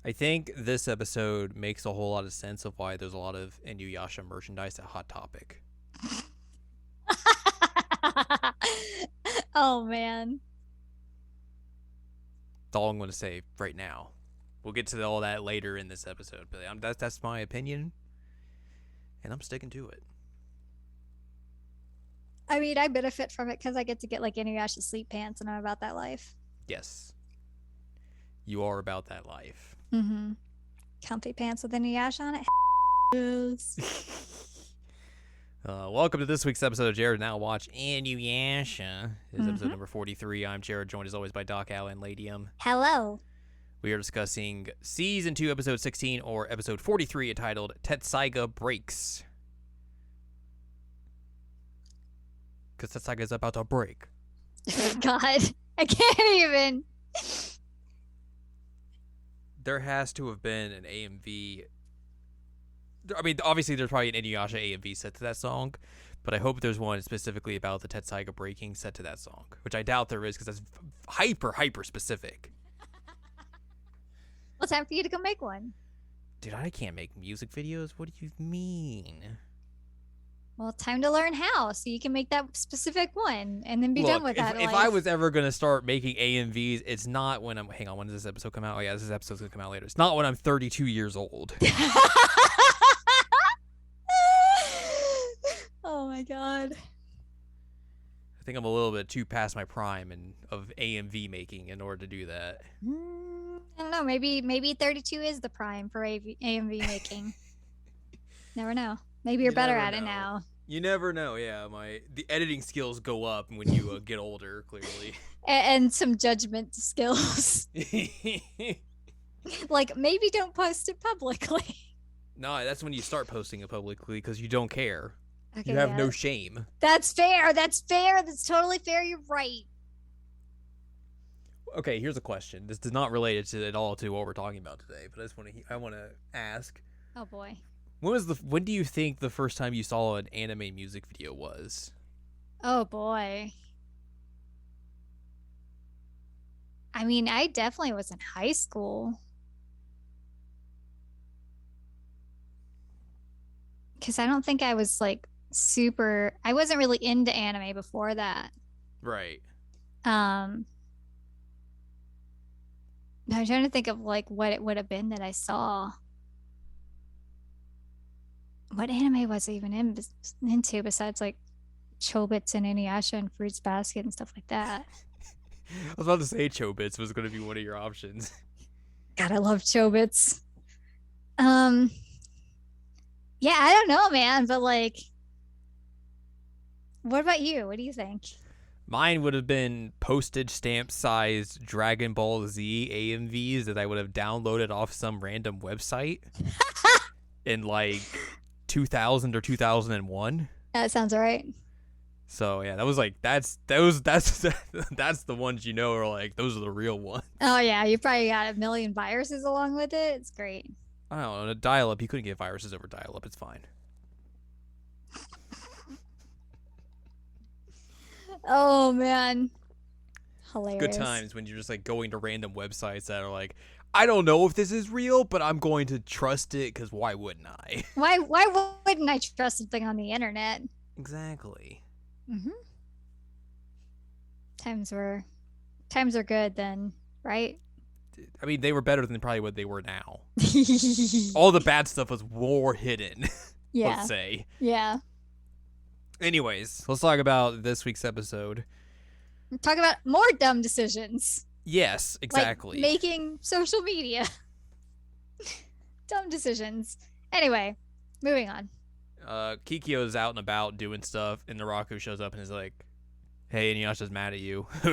I think this episode makes a whole lot of sense of why there's a lot of Inuyasha merchandise at Hot Topic. Oh man. That's all I'm going to say right now. We'll get to all that later in this episode, but that's my opinion, and I'm sticking to it. I mean, I benefit from it because I get to get like Inuyasha sleep pants, and I'm about that life. Yes, you are about that life. Mm-hmm. Comfy pants with Inuyasha on it. Yes. Welcome to this week's episode of Jared Now Watch Inuyasha. This is episode number 43. I'm Jared, joined as always by Doc Allen Ladium. Hello. We are discussing Season 2, Episode 16, or Episode 43, entitled Tessaiga Breaks. Because Tessaiga is about to break. God, I can't even. There has to have been an AMV. I mean, obviously, there's probably an Inuyasha AMV set to that song, but I hope there's one specifically about the Tessaiga breaking set to that song, which I doubt there is because that's hyper specific. Well, time for you to go make one. Dude, I can't make music videos. What do you mean? Well, time to learn how, so you can make that specific one and then be done with that. If I was ever going to start making AMVs, it's not when I'm... Hang on, when does this episode come out? Oh, yeah, this episode's going to come out later. It's not when I'm 32 years old. Oh, my God. I think I'm a little bit too past my prime of AMV making in order to do that. I don't know. Maybe 32 is the prime for AMV making. Never know. Maybe you're better at it now. You never know. Yeah, the editing skills go up when you get older, clearly. And some judgment skills. Like, maybe don't post it publicly. No, that's when you start posting it publicly because you don't care. Okay, you have no shame. That's fair. That's totally fair. You're right. Okay, here's a question. This is not related at all to what we're talking about today, but I want to ask. Oh boy. When do you think the first time you saw an anime music video was? Oh boy. I mean, I definitely was in high school. Because I don't think I was like I wasn't really into anime before that. Right. I'm trying to think of like what it would have been that I saw. What anime was I even into besides like Chobits and Inuyasha and Fruits Basket and stuff like that? I was about to say Chobits was going to be one of your options. God, I love Chobits. Yeah, I don't know, man, but like, what about you? What do you think? Mine would have been postage stamp sized Dragon Ball Z AMVs that I would have downloaded off some random website in like 2000 or 2001. That sounds all right. So yeah, that was like that's the ones are like those are the real ones. Oh yeah, you probably got a million viruses along with it. It's great. I don't know. A dial-up, you couldn't get viruses over dial-up. It's fine. Oh man, hilarious. Good times when you're just like going to random websites that are like, I don't know if this is real, but I'm going to trust it because why wouldn't I? Why wouldn't I trust something on the internet? Exactly. Mm-hmm. Times are good then, right? I mean, they were better than probably what they were now. All the bad stuff was more hidden. Yeah. Let's say. Yeah. Anyways, let's talk about this week's episode. Talk about more dumb decisions. Yes, exactly. Like making social media. Dumb decisions. Anyway, moving on. Kikyo is out and about doing stuff, and Naraku shows up and is like, hey, Inuyasha's mad at you. He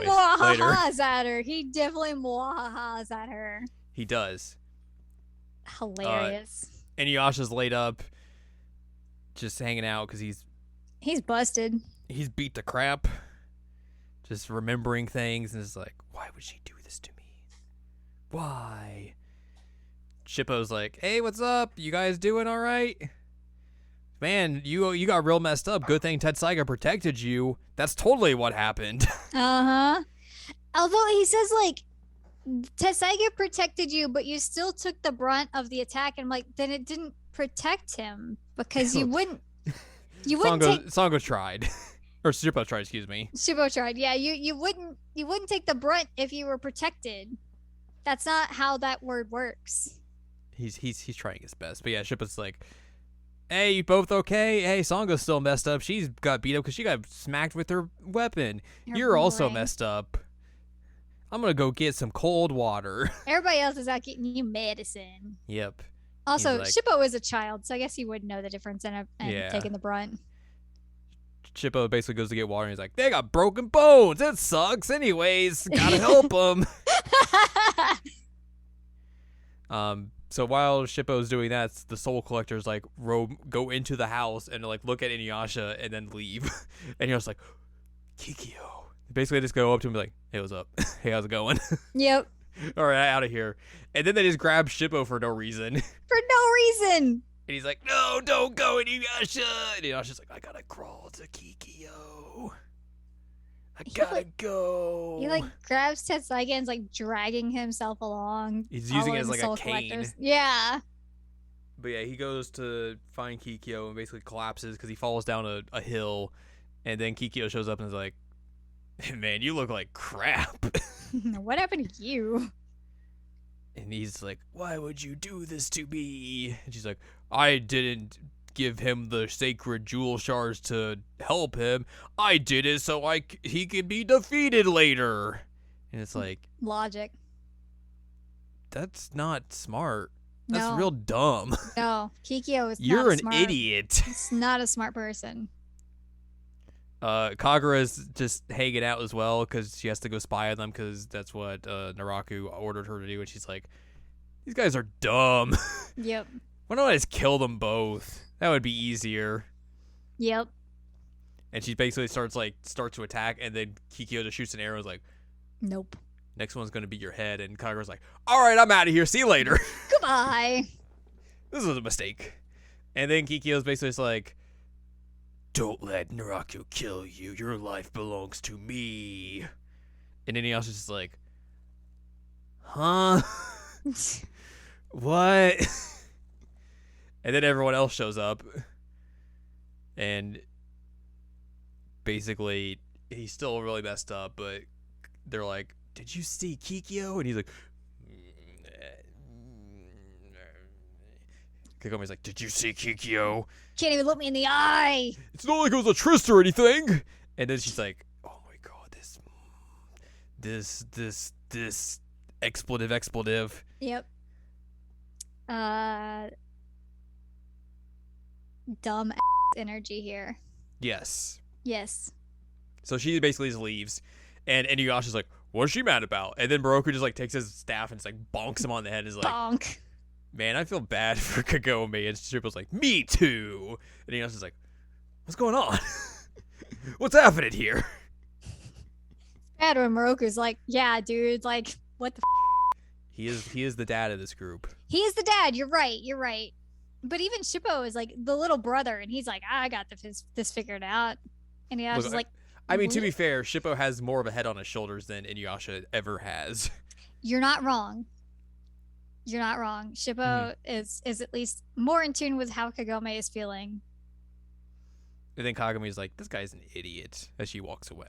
mwahahas at her. He definitely mwahahas at her. He does. Hilarious. Inuyasha's laid up, just hanging out because he's busted. He's beat to crap. Just remembering things, and it's like, why would she do this to me? Why? Shippo's like, hey, what's up? You guys doing all right? Man, you got real messed up. Good thing Tessaiga protected you. That's totally what happened. Uh-huh. Although he says, like, Tessaiga protected you, but you still took the brunt of the attack. And like, then it didn't protect him because you wouldn't take. Songo tried, or Shippo tried. Excuse me. Shippo tried. Yeah, you wouldn't take the brunt if you were protected. That's not how that word works. He's trying his best, but yeah, Shippo's like, hey, you both okay? Hey, Songo's still messed up. She's got beat up because she got smacked with her weapon. You're also messed up. I'm gonna go get some cold water. Everybody else is out getting you medicine. Yep. Also, Shippo is a child, so I guess he would know the difference in taking the brunt. Shippo basically goes to get water, and he's like, they got broken bones. It sucks. Anyways, gotta help them. So while Shippo's doing that, the Soul Collectors like go into the house and like look at Inuyasha and then leave. And you're just like, Kikyo. Basically, just go up to him and be like, hey, what's up? Hey, how's it going? Yep. All right, out of here. And then they just grab Shippo for no reason. For no reason. And he's like, no, don't go, Inuyasha. And Inuyasha's like, I gotta crawl to Kikyo. I gotta go. He like grabs Tessaiga and is like dragging himself along. He's using it as like a cane. Collectors. Yeah. But yeah, he goes to find Kikyo and basically collapses because he falls down a hill. And then Kikyo shows up and is like, man, you look like crap. What happened to you? And he's like, why would you do this to me? And she's like, I didn't give him the sacred jewel shards to help him. I did it so he could be defeated later. And it's like, logic. That's not smart. That's real dumb. No, Kikyo is You're not smart. You're an idiot. It's not a smart person. Kagura's just hanging out as well because she has to go spy on them because that's what Naraku ordered her to do. And she's like, these guys are dumb. Yep. Why don't I just kill them both? That would be easier. Yep. And she basically starts to attack, and then Kikyo just shoots an arrow. Is like, nope. Next one's gonna be your head. And Kagura's like, all right, I'm out of here. See you later. Goodbye. This was a mistake. And then Kikyo's basically just like, don't let Naraku kill you. Your life belongs to me. And Inuyasha's just like, huh? What? And then everyone else shows up. And basically, he's still really messed up, but they're like, did you see Kikyo? And he's like, Kagome's like, did you see Kikyo? Can't even look me in the eye. It's not like it was a tryst or anything. And then she's like, oh my god, this expletive. Yep. Dumb energy here. Yes. Yes. So she basically just leaves, and Inuyasha's like, what's she mad about? And then Moroku just like takes his staff and just like bonks him on the head and is like, bonk. Man, I feel bad for Kagome. And Shippo's like, me too. And Inuyasha's like, what's going on? What's happening here? Bad when Moroku's like, yeah, dude, like, what the He is the dad of this group. He is the dad. You're right. But even Shippo is like the little brother, and he's like, I got this figured out. And Inuyasha's like, I mean, to be fair, Shippo has more of a head on his shoulders than Inuyasha ever has. You're not wrong. Shippo is at least more in tune with how Kagome is feeling. And then Kagume's like, this guy's an idiot, as she walks away.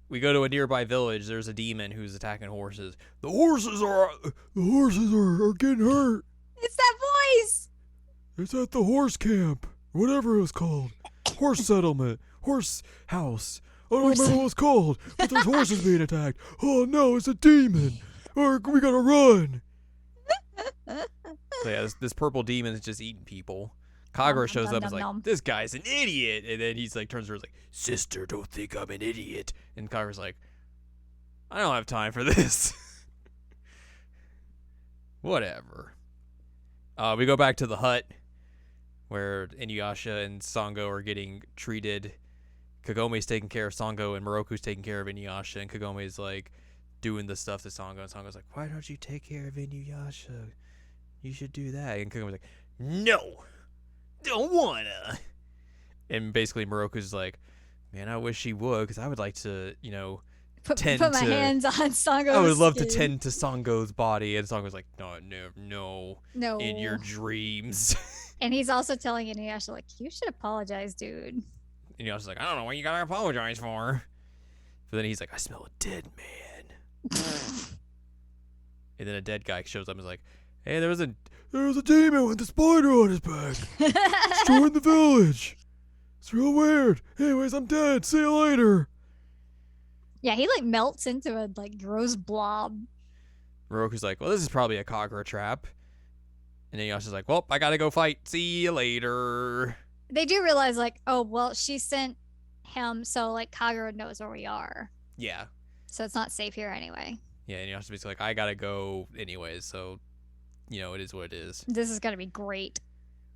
We go to a nearby village. There's a demon who's attacking horses. The horses are getting hurt. It's that voice. It's at the horse camp, whatever it was called. Horse settlement, horse house. I don't remember what it's called, but there's horses being attacked. Oh no, it's a demon. Or we gotta run. So yeah, this purple demon is just eating people. Kagura shows up and is like, this guy's an idiot. And then he's like, turns to her and is like, sister, don't think I'm an idiot. And Kagura's like, I don't have time for this. Whatever. We go back to the hut where Inuyasha and Sango are getting treated. Kagome's taking care of Sango and Moroku's taking care of Inuyasha. And Kagome's like doing the stuff to Sango. And Sango's like, why don't you take care of Inuyasha? You should do that. And Kagome's like, no. Don't wanna. And basically Moroku's like, man, I wish she would, because I would like to, tend put my to. hands on Sango's I would love to skin. tend to Sango's body, and Sango's like, no, No. in your dreams. And he's also telling Inuyasha, like, you should apologize, dude. And Inuyasha's like, I don't know what you gotta apologize for. But then he's like, I smell a dead man. And then a dead guy shows up and is like, hey, there was a demon with a spider on his back. Destroying the village. It's real weird. Anyways, I'm dead. See you later. Yeah, he like melts into a like gross blob. Moroku's like, well, this is probably a Kagura trap. And then Inuyasha's like, well, I gotta go fight. See you later. They do realize like, oh well, she sent him, so like Kagura knows where we are. Yeah. So it's not safe here anyway. Yeah, and Inuyasha's basically like, I gotta go anyways, so, it is what it is. This is gonna be great.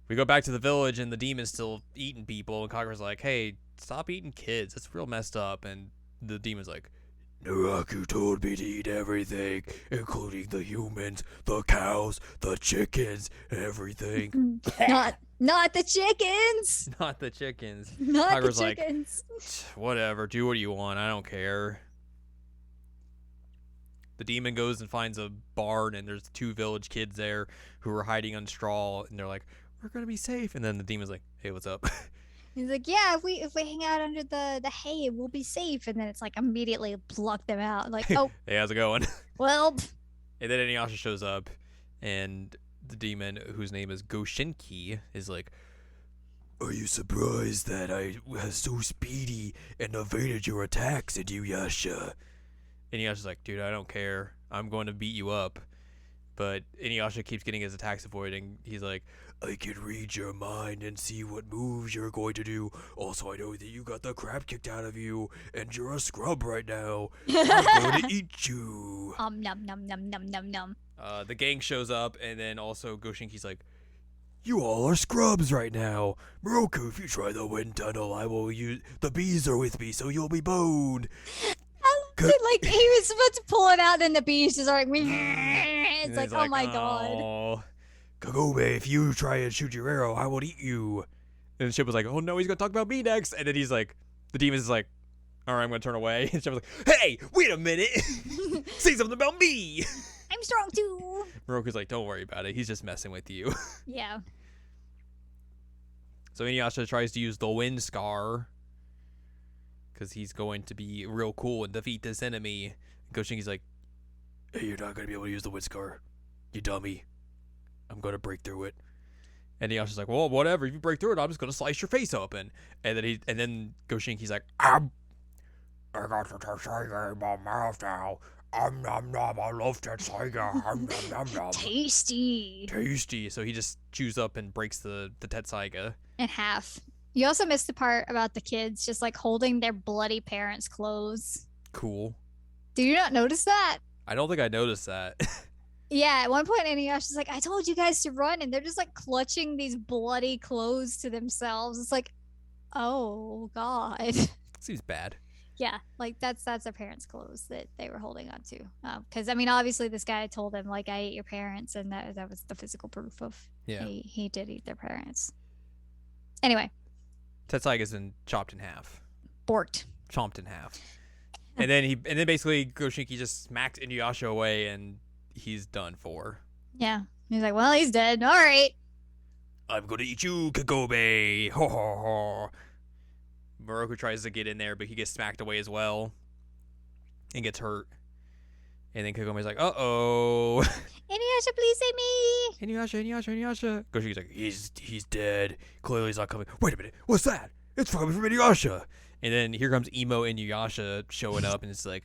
We go back to the village, and the demon's still eating people, and Kagura's like, hey, stop eating kids. That's real messed up. And the demon's like, Naraku told me to eat everything, including the humans, the cows, the chickens, everything. Not the chickens. Not the chickens. Not Kagura's the chickens. like, whatever, do what you want. I don't care. The demon goes and finds a barn, and there's 2 village kids there who are hiding on straw, and they're like, we're gonna be safe. And then the demon's like, hey, what's up? He's like, yeah, if we hang out under the hay, we'll be safe. And then it's like immediately pluck them out. Like, oh, Hey, how's it going? well. And then Inuyasha shows up, and the demon, whose name is Goshinki, is like, are you surprised that I was so speedy and evaded your attacks, Inuyasha? Inuyasha's like, dude, I don't care. I'm going to beat you up. But Inuyasha keeps getting his attacks avoided, and he's like, I can read your mind and see what moves you're going to do. Also, I know that you got the crap kicked out of you, and you're a scrub right now. I'm going to eat you. Num num num num num num. The gang shows up, and then also Goshinki's like, you all are scrubs right now. Moroku, if you try the wind tunnel, I will use... The bees are with me, so you'll be boned. Like, he was supposed to pull it out, and the bees just are like... It's like, oh my god. Kagome, if you try and shoot your arrow, I will eat you. And Ship was like, oh no, he's going to talk about me next. And then he's like, the demon's like, all right, I'm going to turn away. And Ship was like, hey, wait a minute. Say something about me. I'm strong too. Moroku's like, don't worry about it. He's just messing with you. Yeah. So Inuyasha tries to use the wind scar because he's going to be real cool and defeat this enemy. Goshinki's like, hey, you're not going to be able to use the wind scar, you dummy. I'm going to break through it. And Inuyasha's like, well, whatever. If you break through it, I'm just going to slice your face open. And then Goshinki's like, I got the Tessaiga in my mouth now. Nom nom, I love Tessaiga. Nom nom nom. Tasty. So he just chews up and breaks the Tessaiga in half. You also missed the part about the kids just like holding their bloody parents' clothes. Cool. Did you not notice that? I don't think I noticed that. Yeah, at one point Inuyasha's like, I told you guys to run, and they're just like clutching these bloody clothes to themselves. It's like, oh god. Seems bad. Yeah, like that's their parents' clothes that they were holding on to. Because I mean, obviously, this guy told them like, I ate your parents, and that was the physical proof of he did eat their parents. Anyway, Tetsaiga's been chopped in half. Borked. Chomped in half. And then basically Goshinki just smacks Inuyasha away, and he's done for. Yeah, he's like, well, he's dead. All right. I'm gonna eat you, Kagome. Ho ho ho. Moroku tries to get in there, but he gets smacked away as well and gets hurt. And then Kagome's like, uh-oh. Inuyasha, please save me. Inuyasha. Goshinki's like, he's dead. Clearly he's not coming. Wait a minute. What's that? It's probably from Inuyasha. And then here comes emo Inuyasha showing up, and it's like,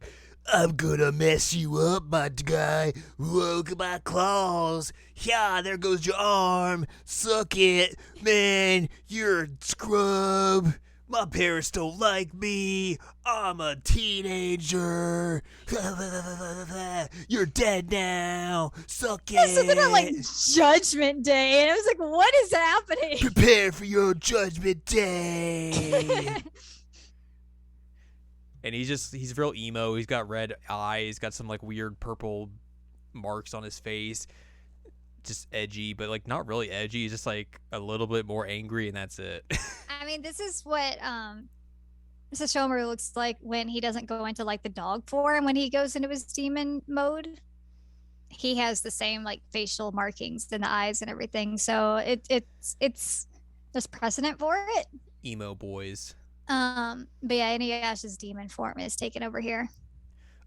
I'm gonna mess you up, my guy. Look at my claws. Yeah, there goes your arm. Suck it. Man, you're a scrub. My parents don't like me. I'm a teenager. You're dead now. Suck it. This is about like Judgment Day, and I was like, what is happening? Prepare for your Judgment Day. And he's real emo. He's got red eyes, got some like weird purple marks on his face. Just edgy, but like not really edgy. He's just like a little bit more angry, and that's it. I mean, this is what Sesshomaru looks like when he doesn't go into like the dog form when he goes into his demon mode. He has the same like facial markings in the eyes and everything. So it's there's precedent for it. Emo boys. But yeah, Inuyasha's demon form is taken over here.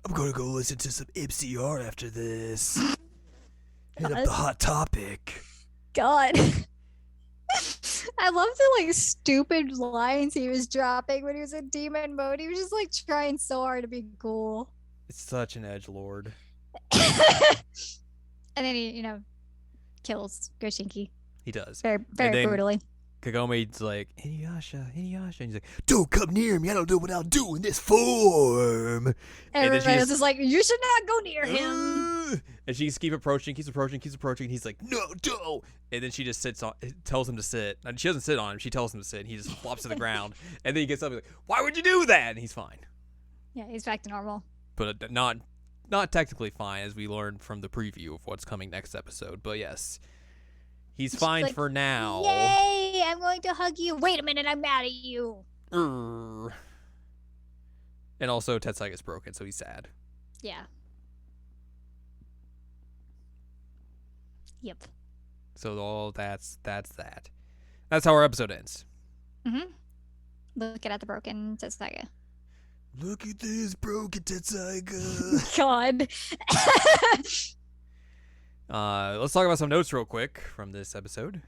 I'm gonna go listen to some MCR after this. Hit up the hot topic. God. I love the like stupid lines he was dropping when he was in demon mode. He was just like trying so hard to be cool. It's such an edgelord. And then he, kills Goshinki. He does. Very brutally. Kagome's like, Inuyasha. And he's like, don't come near me. I don't know what I'll do in this form. Everybody else is like, you should not go near him. And she keeps approaching. And he's like, no, don't. And then she just tells him to sit. And she doesn't sit on him. She tells him to sit. And he just flops to the ground. And then he gets up and he's like, why would you do that? And he's fine. Yeah, he's back to normal. But not technically fine, as we learned from the preview of what's coming next episode. But yes. He's fine like, for now. Yay! I'm going to hug you. Wait a minute, I'm mad at you. And also, Tessaiga's broken, so he's sad. Yeah. Yep. So all that's that. That's how our episode ends. Mm-hmm. Looking at the broken Tessaiga. Look at this broken Tessaiga. God. Let's talk about some notes real quick from this episode.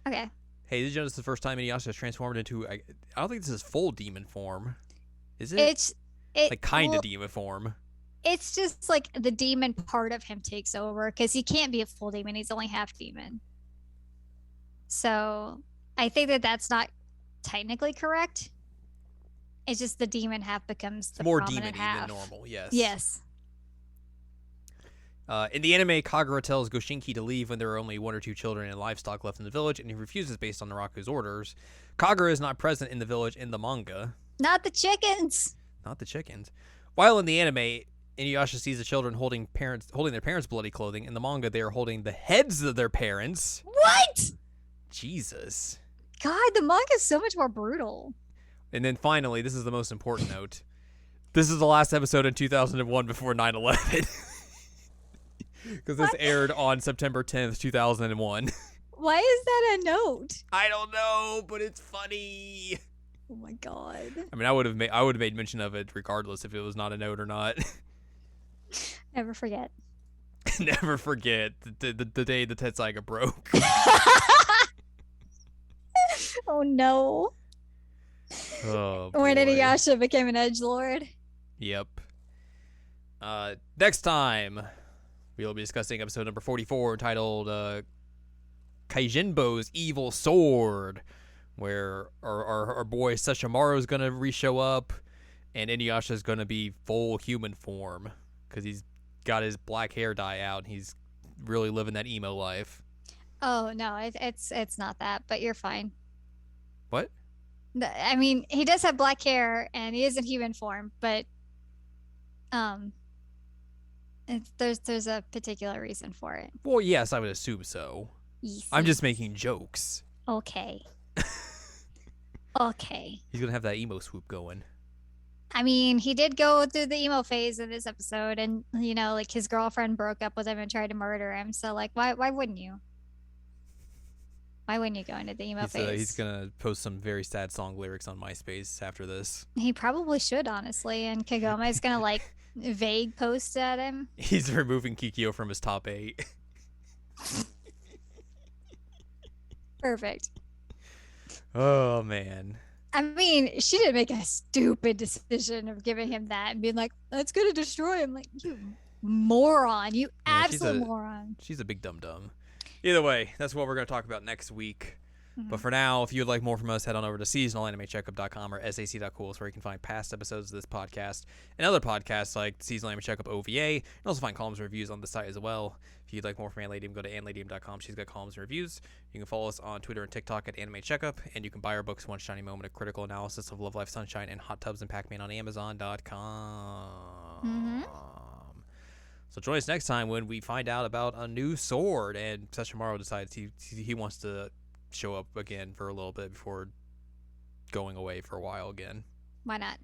Okay. Hey, did you know this is the first time Inuyasha has transformed into... I don't think this is full demon form. Is it? It's like kind of demon form. It's just like the demon part of him takes over because he can't be a full demon. He's only half demon. So I think that's not technically correct. It's just the demon half becomes the more prominent half. Than normal, yes. Yes. In the anime, Kagura tells Goshinki to leave when there are only 1 or 2 children and livestock left in the village, and he refuses based on Naraku's orders. Kagura is not present in the village in the manga. Not the chickens. While in the anime, Inuyasha sees the children holding their parents' bloody clothing. In the manga, they are holding the heads of their parents. What? Jesus. God, the manga is so much more brutal. And then finally, this is the most important note. This is the last episode in 2001 before 9/11. Because this aired on September 10th, 2001. Why is that a note? I don't know, but it's funny. Oh my God. I mean, I would have made mention of it regardless if it was not a note or not. Never forget. Never forget the day the Tessaiga broke. Oh no. Oh, when Inuyasha became an edgelord. Yep. Next time, we'll be discussing episode number 44 entitled Kaijinbo's Evil Sword, where our boy Sesshomaru is going to re-show up, and Inuyasha is going to be full human form, because he's got his black hair dye out, and he's really living that emo life. Oh, no, it's not that, but you're fine. What? I mean, he does have black hair, and he is in human form, but there's a particular reason for it. Well, yes, I would assume so. Yes. I'm just making jokes. Okay. Okay. He's gonna have that emo swoop going. I mean, he did go through the emo phase in this episode, and like his girlfriend broke up with him and tried to murder him. So like, why wouldn't you? Why wouldn't you go into the emo phase? He's gonna post some very sad song lyrics on MySpace after this. He probably should, honestly. And Kagome is gonna like vague post at him. He's removing Kikyo from his top 8. Perfect. Oh man. I mean, she didn't make a stupid decision of giving him that and being like, "That's gonna destroy him." Like, you moron! You absolute moron. She's a big dum-dum. Either way, that's what we're going to talk about next week. Mm-hmm. But for now, if you'd like more from us, head on over to seasonalanimecheckup.com or sac.cool, where you can find past episodes of this podcast and other podcasts like Seasonal Anime Checkup OVA, and also find columns and reviews on the site as well. If you'd like more from Anladium, go to anladium.com. She's got columns and reviews. You can follow us on Twitter and TikTok at Anime Checkup, and you can buy our books, One Shiny Moment, A Critical Analysis of Love, Life, Sunshine, and Hot Tubs and Pac-Man on Amazon.com. Mm-hmm. So join us next time when we find out about a new sword, and Sesshomaru decides he wants to show up again for a little bit before going away for a while again. Why not?